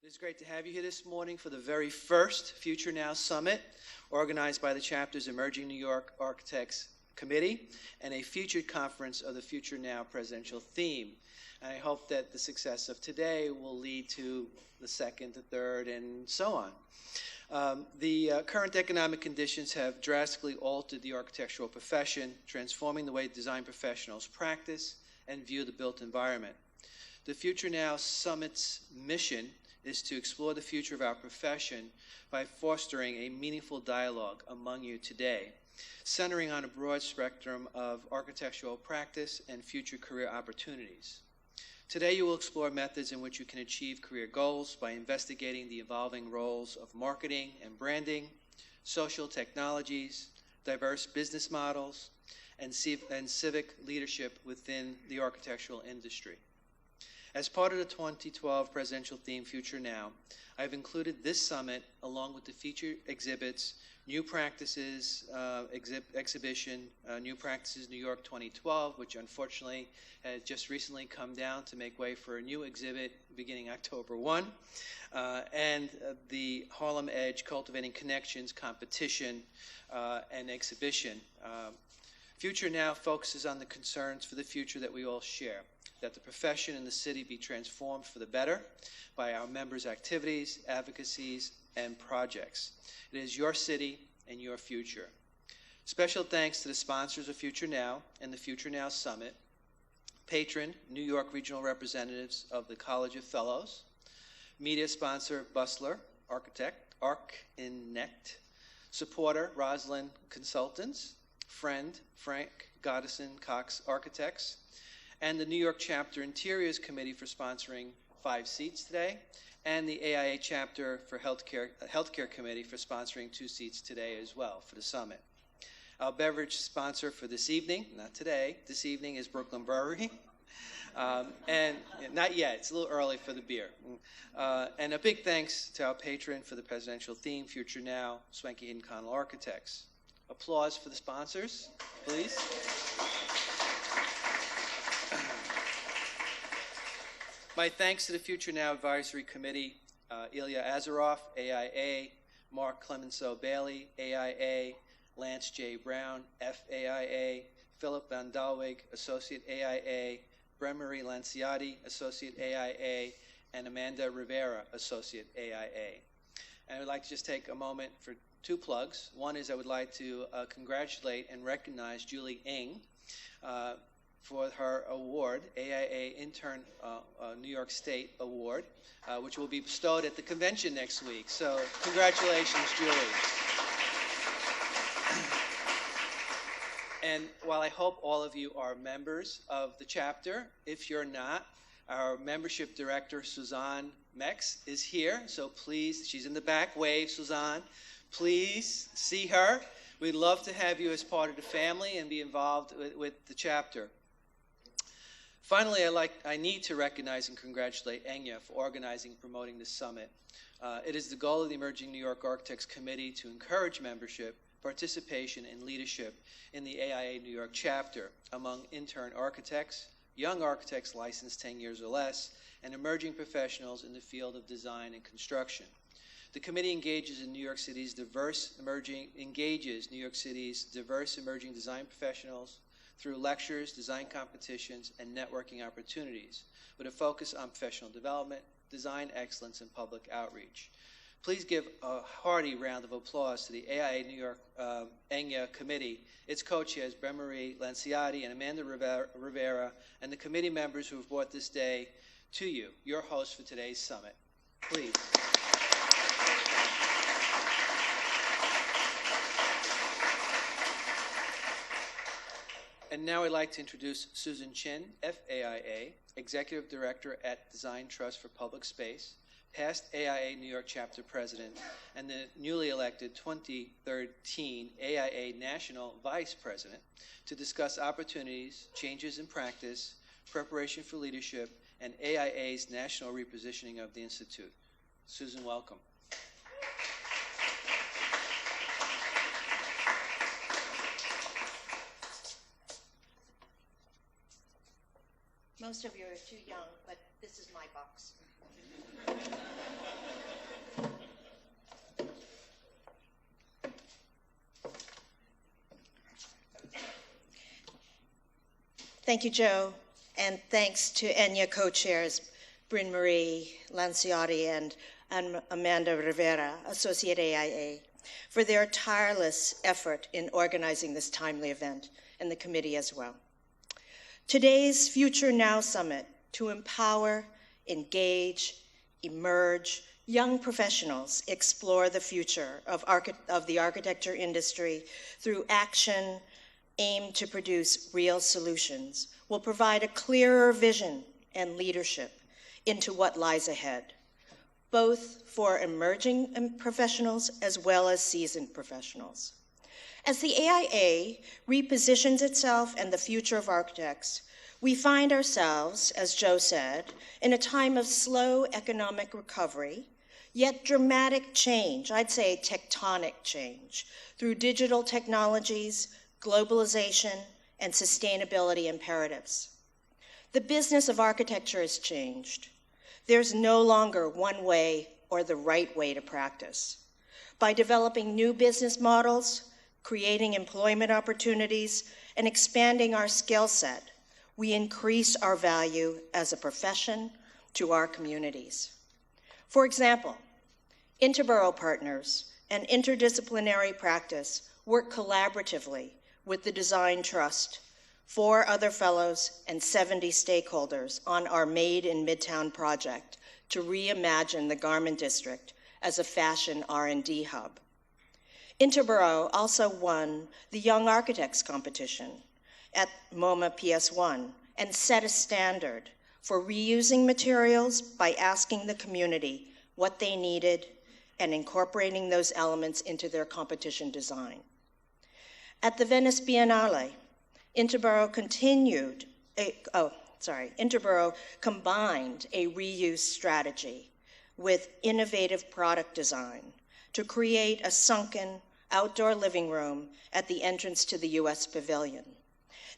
It is great to have you here this morning for the very first Future Now Summit, organized by the chapter's Emerging New York Architects Committee, and a featured conference of the Future Now presidential theme. And I hope that the success of today will lead to the second, the third, and so on. The current economic conditions have drastically altered the architectural profession, transforming the way design professionals practice and view the built environment. The Future Now Summit's mission is to explore the future of our profession by fostering a meaningful dialogue among you today, centering on a broad spectrum of architectural practice and future career opportunities. Today you will explore methods in which you can achieve career goals by investigating the evolving roles of marketing and branding, social technologies, diverse business models, and civic leadership within the architectural industry. As part of the 2012 presidential theme, Future Now, I've included this summit along with the featured exhibits, New Practices exhibition, New Practices New York 2012, which unfortunately has just recently come down to make way for a new exhibit beginning October 1, and the Harlem Edge Cultivating Connections competition and exhibition. Future Now focuses on the concerns for the future that we all share, that the profession and the city be transformed for the better by our members' activities, advocacies, and projects. It is your city and your future. Special thanks to the sponsors of Future Now and the Future Now Summit, patron New York Regional Representatives of the College of Fellows, media sponsor Bustler Architect, ARC-INECT, supporter Rosalind Consultants, friend Frank Goddison Cox Architects, and the New York Chapter Interiors Committee for sponsoring 5 seats today, and the AIA Chapter for Healthcare Committee for sponsoring 2 seats today as well for the summit. Our beverage sponsor for this evening, not today, this evening is Brooklyn Brewery. And not yet, it's a little early for the beer. And a big thanks to our patron for the presidential theme, Future Now, Swanky Hidden Connell Architects. Applause for the sponsors, please. My thanks to the Future Now Advisory Committee, Ilya Azaroff, AIA, Mark Clemenceau Bailey, AIA, Lance J. Brown, FAIA, Philip Van Dalweg, Associate AIA, Bremery Lanciati, Associate AIA, and Amanda Rivera, Associate AIA. And I would like to just take a moment for 2 plugs. One is I would like to congratulate and recognize Julie Ng for her award, AIA Intern New York State Award, which will be bestowed at the convention next week. So congratulations, Julie. And while I hope all of you are members of the chapter, if you're not, our membership director, Suzanne Mex, is here. So please, she's in the back. Wave, Suzanne. Please see her. We'd love to have you as part of the family and be involved with the chapter. Finally, I need to recognize and congratulate ENYA for organizing and promoting this summit. It is the goal of the Emerging New York Architects Committee to encourage membership, participation, and leadership in the AIA New York chapter among intern architects, young architects licensed 10 years or less, and emerging professionals in the field of design and construction. The committee engages New York City's diverse emerging design professionals through lectures, design competitions, and networking opportunities, with a focus on professional development, design excellence, and public outreach. Please give a hearty round of applause to the AIA New York ENYA Committee, its co-chairs Bremery Lanciati and Amanda Rivera, and the committee members who have brought this day to you, your hosts for today's summit. Please. And now I'd like to introduce Susan Chin, FAIA, Executive Director at Design Trust for Public Space, past AIA New York Chapter President, and the newly elected 2013 AIA National Vice President, to discuss opportunities, changes in practice, preparation for leadership, and AIA's national repositioning of the Institute. Susan, welcome. Most of you are too young, but this is my box. Thank you, Joe, and thanks to ENYA co-chairs Bryn Marie Lanciotti and Amanda Rivera, Associate AIA, for their tireless effort in organizing this timely event, and the committee as well. Today's Future Now Summit to empower, engage, emerge young professionals explore the future of the architecture industry through action aimed to produce real solutions will provide a clearer vision and leadership into what lies ahead, both for emerging professionals as well as seasoned professionals. As the AIA repositions itself and the future of architects, we find ourselves, as Joe said, in a time of slow economic recovery, yet dramatic change, I'd say tectonic change, through digital technologies, globalization, and sustainability imperatives. The business of architecture has changed. There's no longer one way or the right way to practice. By developing new business models, creating employment opportunities, and expanding our skill set, we increase our value as a profession to our communities. For example, interborough partners and interdisciplinary practice work collaboratively with the Design Trust, 4 other fellows, and 70 stakeholders on our Made in Midtown project to reimagine the Garment District as a fashion R&D hub. Interborough also won the Young Architects competition at MoMA PS1 and set a standard for reusing materials by asking the community what they needed and incorporating those elements into their competition design. At the Venice Biennale, Interborough combined a reuse strategy with innovative product design to create a sunken outdoor living room at the entrance to the US Pavilion.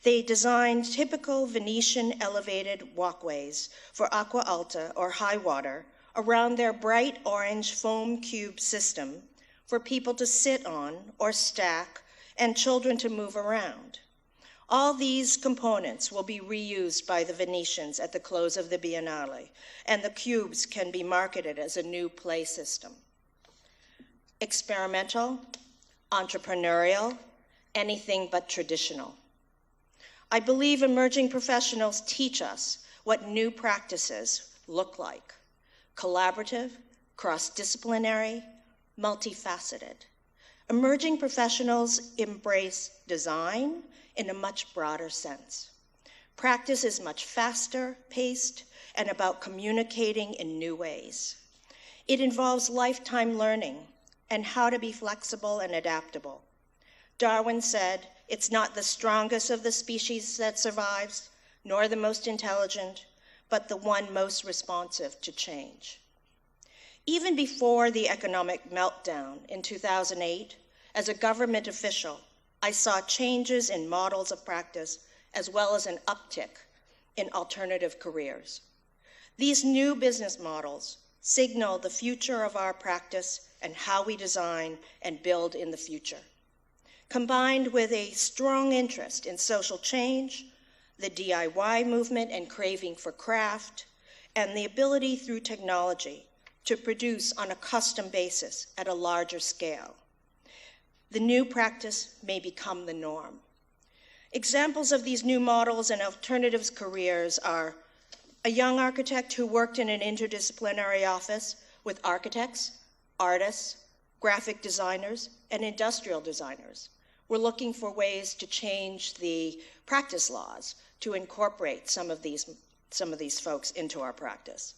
They designed typical Venetian elevated walkways for aqua alta or high water around their bright orange foam cube system for people to sit on or stack and children to move around. All these components will be reused by the Venetians at the close of the Biennale, and the cubes can be marketed as a new play system. Experimental, entrepreneurial, anything but traditional. I believe emerging professionals teach us what new practices look like: collaborative, cross-disciplinary, multifaceted. Emerging professionals embrace design in a much broader sense. Practice is much faster paced and about communicating in new ways. It involves lifetime learning and how to be flexible and adaptable. Darwin said, "It's not the strongest of the species that survives, nor the most intelligent, but the one most responsive to change." Even before the economic meltdown in 2008, as a government official, I saw changes in models of practice as well as an uptick in alternative careers. These new business models signal the future of our practice and how we design and build in the future. Combined with a strong interest in social change, the DIY movement and craving for craft, and the ability through technology to produce on a custom basis at a larger scale, the new practice may become the norm. Examples of these new models and alternatives careers are a young architect who worked in an interdisciplinary office with architects, artists, graphic designers, and industrial designers. We're looking for ways to change the practice laws to incorporate some of these folks into our practice.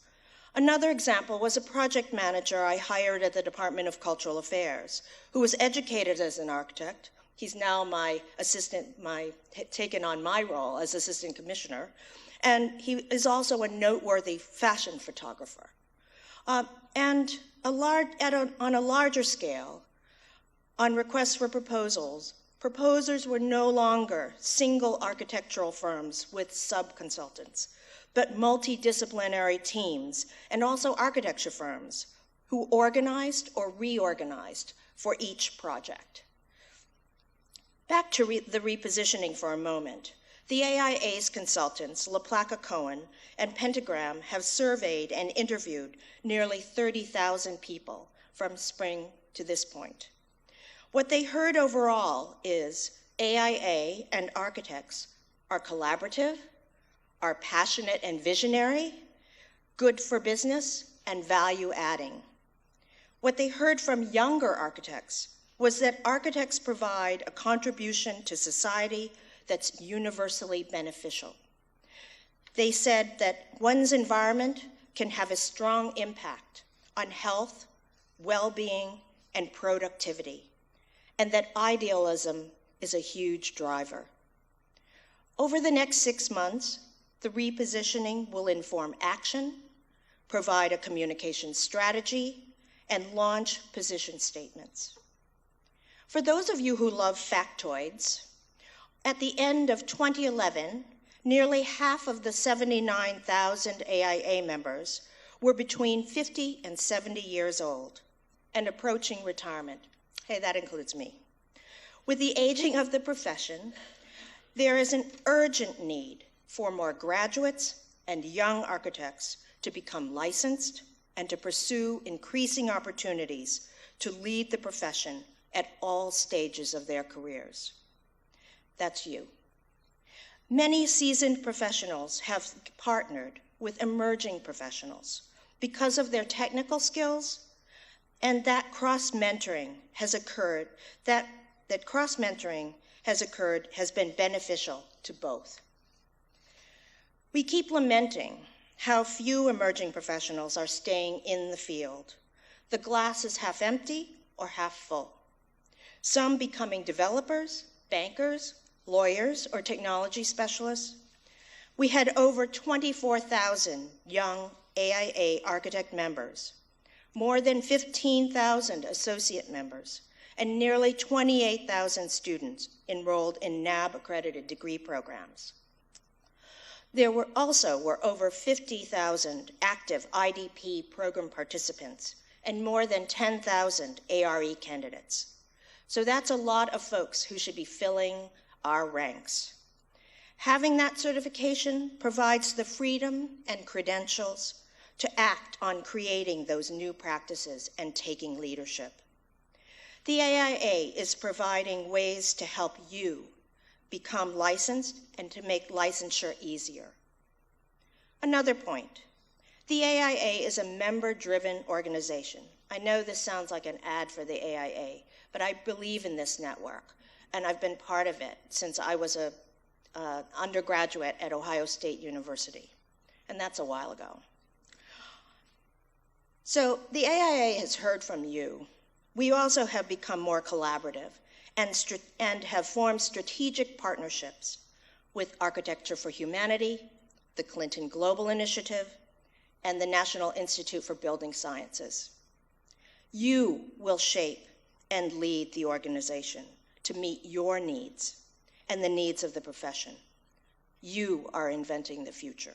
Another example was a project manager I hired at the Department of Cultural Affairs, who was educated as an architect. He's now my assistant, taken on my role as assistant commissioner, and he is also a noteworthy fashion photographer. On a larger scale, on requests for proposals, proposers were no longer single architectural firms with sub-consultants, but multidisciplinary teams and also architecture firms who organized or reorganized for each project. Back to the repositioning for a moment. The AIA's consultants, LaPlaca Cohen and Pentagram, have surveyed and interviewed nearly 30,000 people from spring to this point. What they heard overall is AIA and architects are collaborative, are passionate and visionary, good for business, and value-adding. What they heard from younger architects was that architects provide a contribution to society that's universally beneficial. They said that one's environment can have a strong impact on health, well-being, and productivity, and that idealism is a huge driver. Over the next 6 months, the repositioning will inform action, provide a communication strategy, and launch position statements. For those of you who love factoids, at the end of 2011, nearly half of the 79,000 AIA members were between 50 and 70 years old and approaching retirement. Hey, that includes me. With the aging of the profession, there is an urgent need for more graduates and young architects to become licensed and to pursue increasing opportunities to lead the profession at all stages of their careers. That's you. Many seasoned professionals have partnered with emerging professionals because of their technical skills, and that cross-mentoring has occurred, has been beneficial to both. We keep lamenting how few emerging professionals are staying in the field. The glass is half empty or half full. Some becoming developers, bankers, lawyers, or technology specialists. We had over 24,000 young AIA architect members, more than 15,000 associate members, and nearly 28,000 students enrolled in NAB-accredited degree programs. There were over 50,000 active IDP program participants and more than 10,000 ARE candidates. So that's a lot of folks who should be filling our ranks. Having that certification provides the freedom and credentials to act on creating those new practices and taking leadership. The AIA is providing ways to help you become licensed and to make licensure easier. Another point, the AIA is a member-driven organization. I know this sounds like an ad for the AIA, but I believe in this network, and I've been part of it since I was an undergraduate at Ohio State University, and that's a while ago. So the AIA has heard from you. We also have become more collaborative and have formed strategic partnerships with Architecture for Humanity, the Clinton Global Initiative, and the National Institute for Building Sciences. You will shape and lead the organization to meet your needs and the needs of the profession. You are inventing the future.